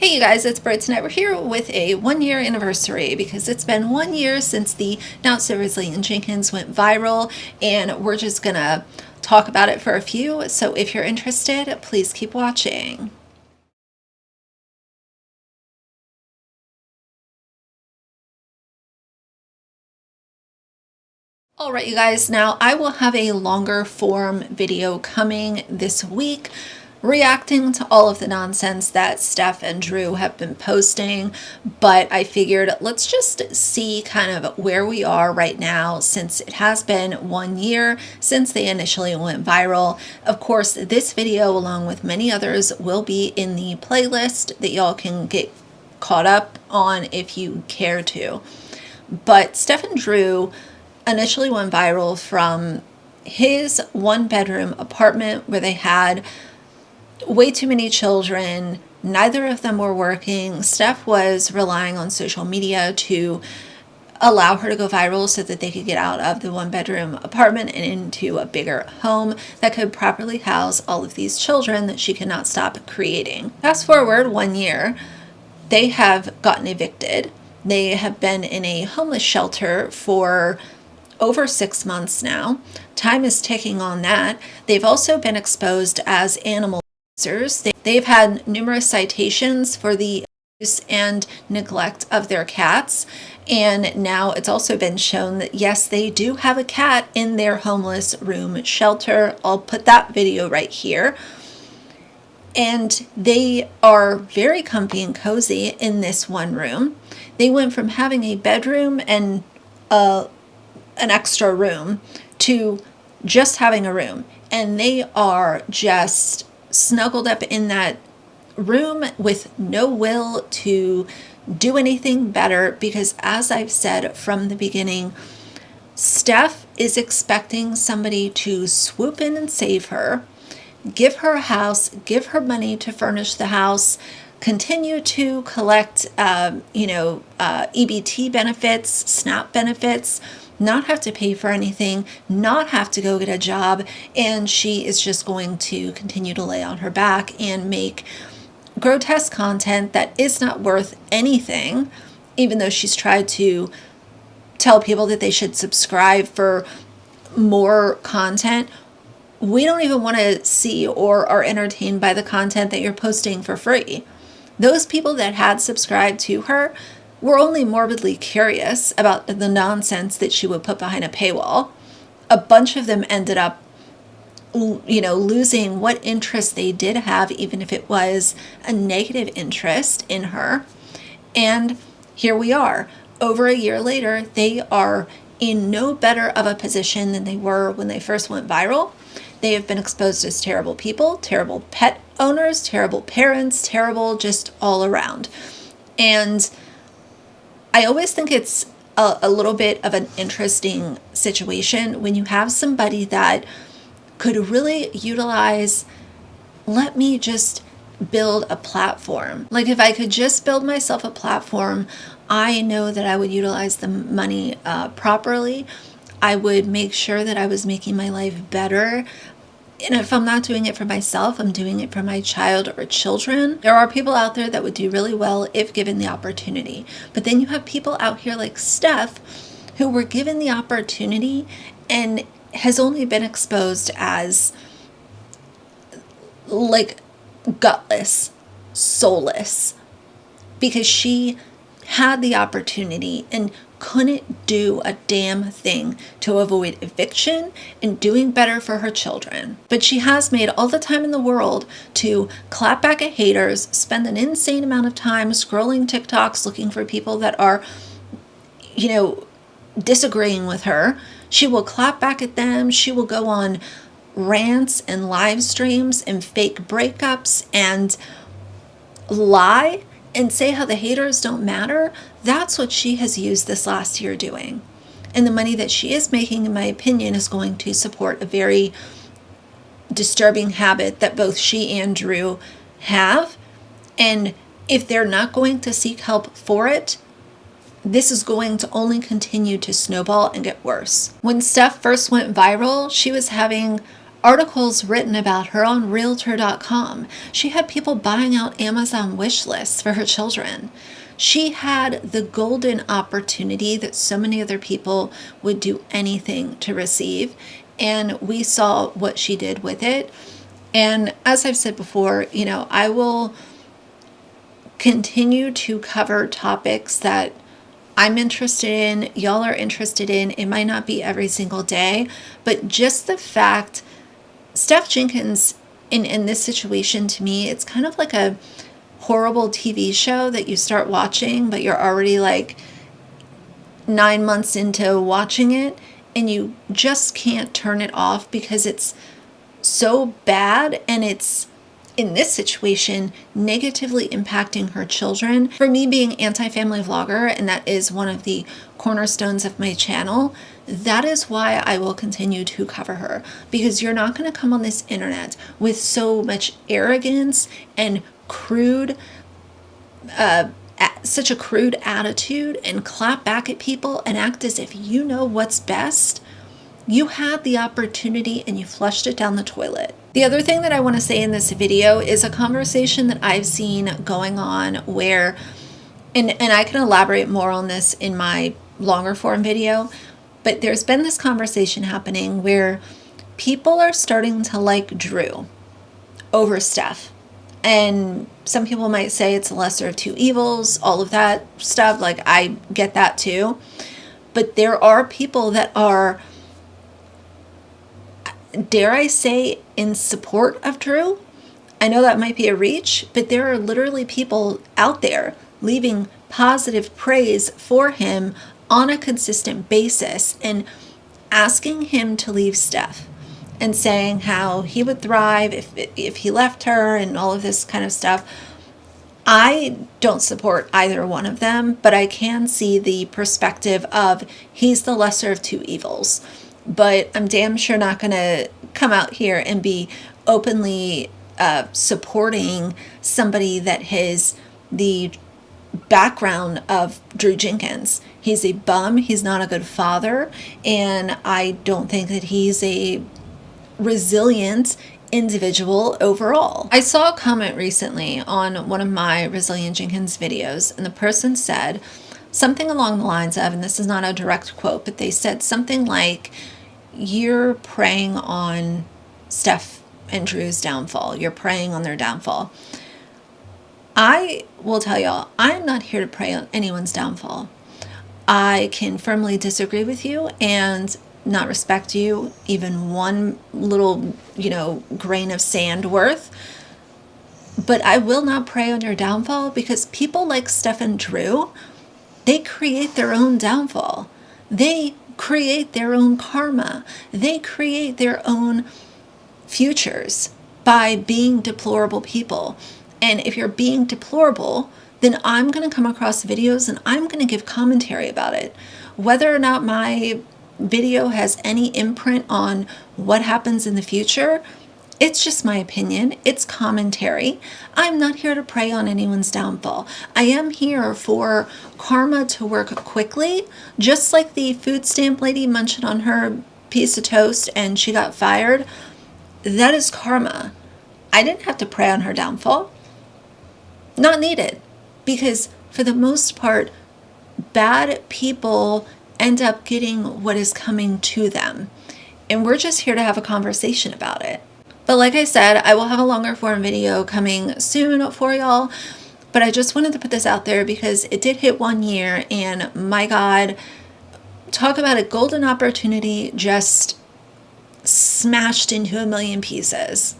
Hey you guys, it's Britt tonight. We're here with a 1 year anniversary because it's been 1 year since the Not So Resilient Jenkins went viral, and we're just gonna talk about it for a few. So if you're interested, please keep watching. All right, you guys, now I will have a longer form video coming this week reacting to all of the nonsense that Steph and Drew have been posting, but I figured let's just see kind of where we are right now since it has been 1 year since they initially went viral. Of course, this video, along with many others, will be in the playlist that y'all can get caught up on if you care to. But Steph and Drew initially went viral from his 1 bedroom apartment where they had way too many children. Neither of them were working. Steph was relying on social media to allow her to go viral so that they could get out of the 1 bedroom apartment and into a bigger home that could properly house all of these children that she could not stop creating. Fast forward 1 year, they have gotten evicted. They have been in a homeless shelter for over 6 months now. Time is ticking on that. They've also been exposed as animal abusers. They've had numerous citations for the abuse and neglect of their cats. And now it's also been shown that yes, they do have a cat in their homeless room shelter. I'll put that video right here. And they are very comfy and cozy in this one room. They went from having a bedroom and an extra room to just having a room, and they are just snuggled up in that room with no will to do anything better because, as I've said from the beginning, Steph is expecting somebody to swoop in and save her, give her a house, give her money to furnish the house, continue to collect EBT benefits, SNAP benefits, not have to pay for anything, not have to go get a job, and she is just going to continue to lay on her back and make grotesque content that is not worth anything, even though she's tried to tell people that they should subscribe for more content. We don't even want to see or are entertained by the content that you're posting for free. Those people that had subscribed to her were only morbidly curious about the nonsense that she would put behind a paywall. A bunch of them ended up, losing what interest they did have, even if it was a negative interest in her. And here we are. Over a year later, they are in no better of a position than they were when they first went viral. They have been exposed as terrible people, terrible pet owners, terrible parents, terrible just all around. And I always think it's a little bit of an interesting situation when you have somebody that could really utilize, let me just build a platform. Like if I could just build myself a platform, I know that I would utilize the money properly. I would make sure that I was making my life better. And if I'm not doing it for myself, I'm doing it for my child or children. There are people out there that would do really well if given the opportunity. But then you have people out here like Steph who were given the opportunity and has only been exposed as like gutless, soulless, because she had the opportunity and couldn't do a damn thing to avoid eviction and doing better for her children. But she has made all the time in the world to clap back at haters, spend an insane amount of time scrolling TikToks looking for people that are, disagreeing with her. She will clap back at them. She will go on rants and live streams and fake breakups and lie and say how the haters don't matter. That's what she has used this last year doing. And the money that she is making, in my opinion, is going to support a very disturbing habit that both she and Drew have. And if they're not going to seek help for it, this is going to only continue to snowball and get worse. When Steph first went viral, she was having articles written about her on Realtor.com. She had people buying out Amazon wish lists for her children. She had the golden opportunity that so many other people would do anything to receive, and we saw what she did with it. And as I've said before, I will continue to cover topics that I'm interested in, y'all are interested in. It might not be every single day, but just the fact, Steph Jenkins in this situation, to me, it's kind of like a horrible TV show that you start watching, but you're already like 9 months into watching it, and you just can't turn it off because it's so bad, and it's, in this situation, negatively impacting her children. For me, being anti-family vlogger, and that is one of the cornerstones of my channel, that is why I will continue to cover her, because you're not going to come on this internet with so much arrogance and such a crude attitude and clap back at people and act as if you know what's best. You had the opportunity and you flushed it down the toilet. The other thing that I want to say in this video is a conversation that I've seen going on where, and I can elaborate more on this in my longer form video, but there's been this conversation happening where people are starting to like Drew over Steph. And some people might say it's a lesser of two evils, all of that stuff. Like, I get that too. But there are people that are, dare I say, in support of Drew. I know that might be a reach, but there are literally people out there leaving positive praise for him on a consistent basis and asking him to leave Steph and saying how he would thrive if he left her and all of this kind of stuff. I don't support either one of them, but I can see the perspective of he's the lesser of two evils. But I'm damn sure not going to come out here and be openly supporting somebody that has the background of Drew Jenkins. He's a bum. He's not a good father. And I don't think that he's a resilient individual overall. I saw a comment recently on one of my Resilient Jenkins videos, and the person said something along the lines of, and this is not a direct quote, but they said something like, you're preying on Steph and Drew's downfall. You're preying on their downfall. I will tell y'all, I'm not here to prey on anyone's downfall. I can firmly disagree with you and not respect you even one little, grain of sand worth. But I will not prey on your downfall, because people like Steph and Drew, they create their own downfall. They create their own karma. They create their own futures by being deplorable people. And if you're being deplorable, then I'm going to come across videos and I'm going to give commentary about it. Whether or not my video has any imprint on what happens in the future, it's just my opinion. It's commentary. I'm not here to prey on anyone's downfall. I am here for karma to work quickly, just like the food stamp lady munching on her piece of toast and she got fired. That is karma. I didn't have to prey on her downfall. Not needed. Because for the most part, bad people end up getting what is coming to them. And we're just here to have a conversation about it. But like I said, I will have a longer form video coming soon for y'all. But I just wanted to put this out there because it did hit 1 year, and my God, talk about a golden opportunity just smashed into a million pieces.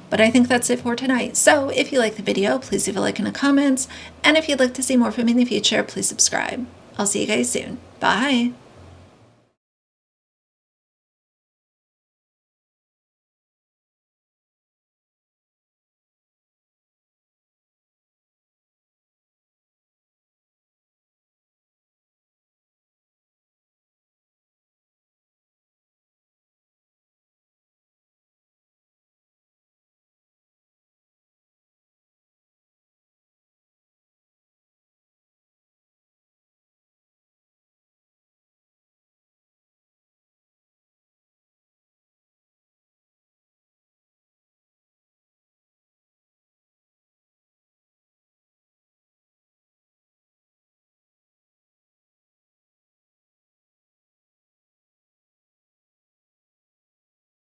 But I think that's it for tonight. So if you like the video, please leave a like and a comment. And if you'd like to see more from me in the future, please subscribe. I'll see you guys soon. Bye.